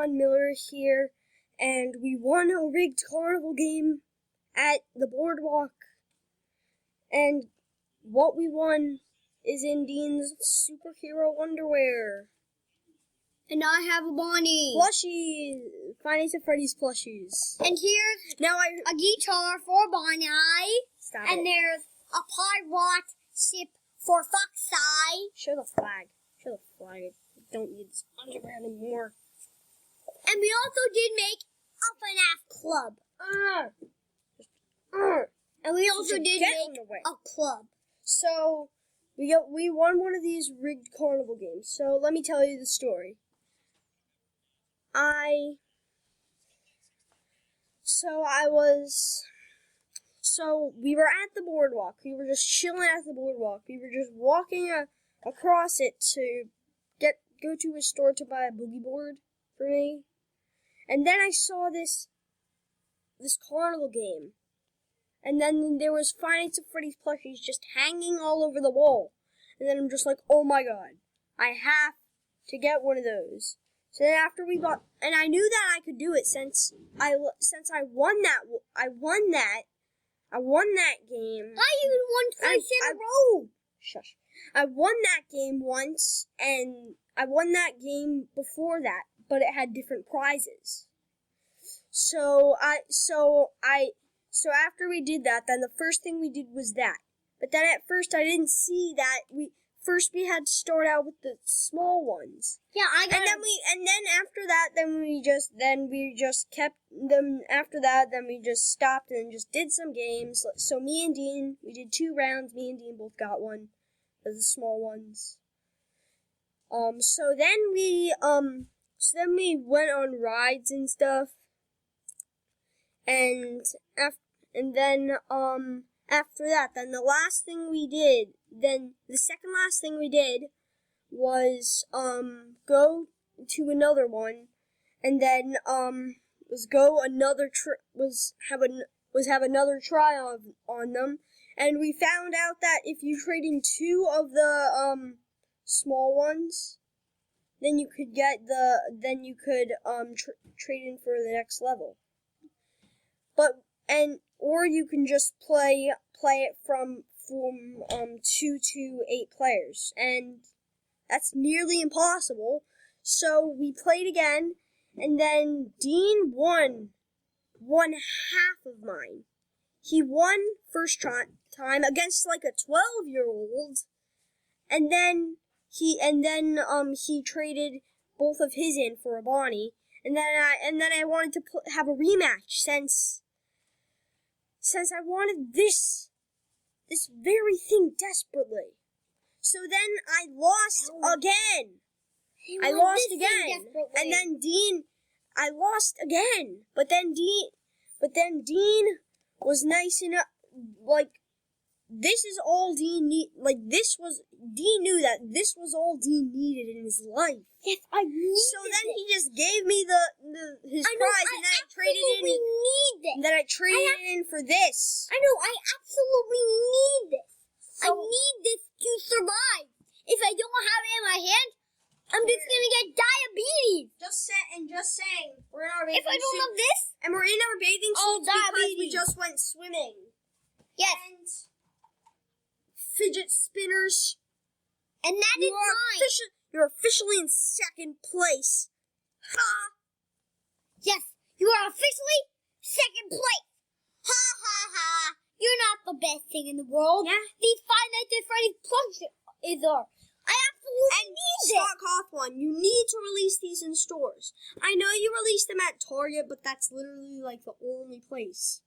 John Miller here, and we won a rigged carnival game at the boardwalk. And what we won is in Dean's superhero underwear. And I have a Bonnie. Plushies! Five Nights at Freddy's plushies. And here's Now a guitar for Bonnie. Stop and it. there's a pirate ship for Foxy. Show the flag. Show the flag. I don't need this underwear anymore. And we also did make a FNAF club. And we also did make a club. So, we won one of these rigged carnival games. So, let me tell you the story. So we were at the boardwalk. We were just chilling at the boardwalk. We were just walking across it to go to a store to buy a boogie board for me. And then I saw this carnival game. And then there was Five Nights at Freddy's plushies just hanging all over the wall. And then I'm just like, oh my god, I have to get one of those. So then after we got, and I knew that I could do it since I won that game. I even won twice in a row. Shush. I won that game once, and I won that game before that, but it had different prizes. So after we did that, then the first thing we did was that. But then at first I didn't see that we had to start out with the small ones. Yeah, and then after that, we just kept them. After that, then we just stopped and just did some games. So me and Dean, we did 2 rounds. Me and Dean both got one of the small ones. So then we went on rides and stuff. And after that, then the second last thing we did was go to another one, and then have another try on them, and we found out that if you trade in 2 of the small ones, then you could trade in for the next level. Or you can just play it from 2 to 8 players, and that's nearly impossible. So we played again, and then Dean won half of mine. He won first time against like a 12-year-old, and then he traded both of his in for a Bonnie, and then I wanted to have a rematch since I wanted this very thing desperately. So then I lost again. I lost again. And then I lost again. But then Dean was nice enough, like, this is all Dean Dean knew that this was all Dean needed in his life. Yes, I needed So then he just gave me his prize, and then I traded it in for this. I know, I absolutely need this. I need this to survive. If I don't have it in my hand, I'm just gonna get diabetes. Just saying, we're in our bathing If I don't have this, and we're in our bathing suits because we just went swimming. yes, And fidget spinners. and that is mine. You're officially in second place. Ha! Yes, you are officially second place. Ha ha ha! You're not the best thing in the world. Yeah. These Five Nights at Freddy's plushies are. I absolutely need it. Scott Cawthon, you need to release these in stores. I know you released them at Target, but that's literally like the only place.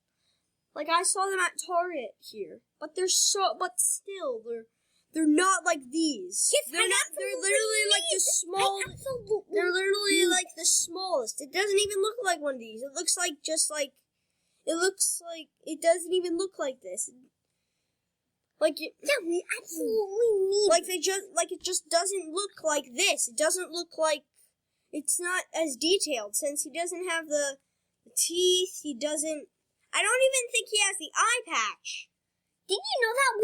Like, I saw them at Target here, but still, they're not like these. Yes, they're literally like the small. They're literally like the smallest. It doesn't even look like one of these. It looks like it doesn't even look like this. Yeah, we absolutely need. It just doesn't look like this. It doesn't look like. It's not as detailed since he doesn't have the teeth. He doesn't. I don't even think he has the eye patch. Did you know that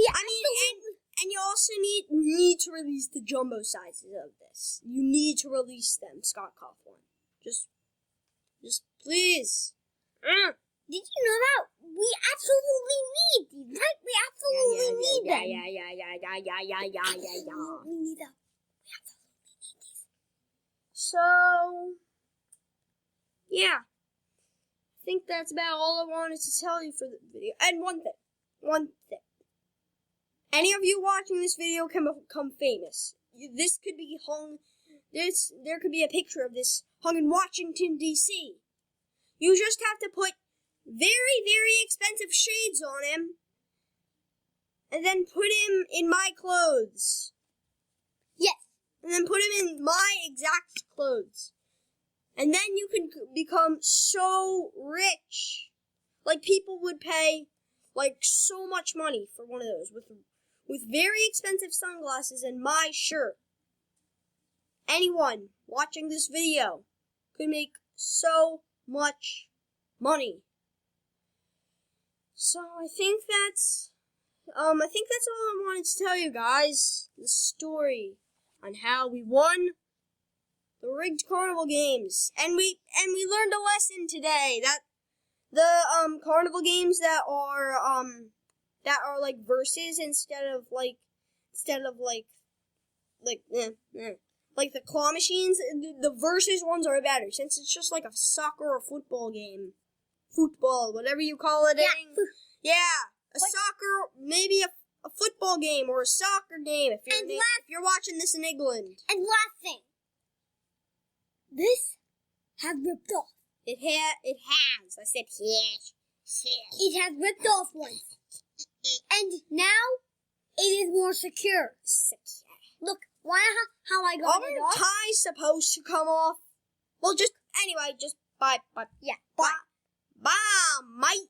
and you also need to release the jumbo sizes of this. You need to release them, Scott Cawthon. Just Just please. Did you know that we absolutely need these, right? We absolutely need them. We need them. So, yeah. I think that's about all I wanted to tell you for the video. And one thing. Any of you watching this video can become famous. This could be hung, there could be a picture of this hung in Washington, D.C. You just have to put very, very expensive shades on him, and then put him in my clothes. Yes. And then put him in my exact clothes. And then you can become so rich. Like, people would pay, like, so much money for one of those with very expensive sunglasses and my shirt. Anyone watching this video could make so much money. So I think that's all I wanted to tell you guys. The story on how we won the rigged carnival games, and we learned a lesson today that the carnival games that are like verses instead of the claw machines. The versus ones are better since it's just like a soccer or football game, whatever you call it. Soccer, maybe a football game or a soccer game if you're watching this in England. And last thing. This has ripped off. It has. I said yes. It has ripped off once. And now it is more secure. Look, why how I got it off? Aren't ties supposed to come off? Well, just bye. Yeah, bye. Bye, mate.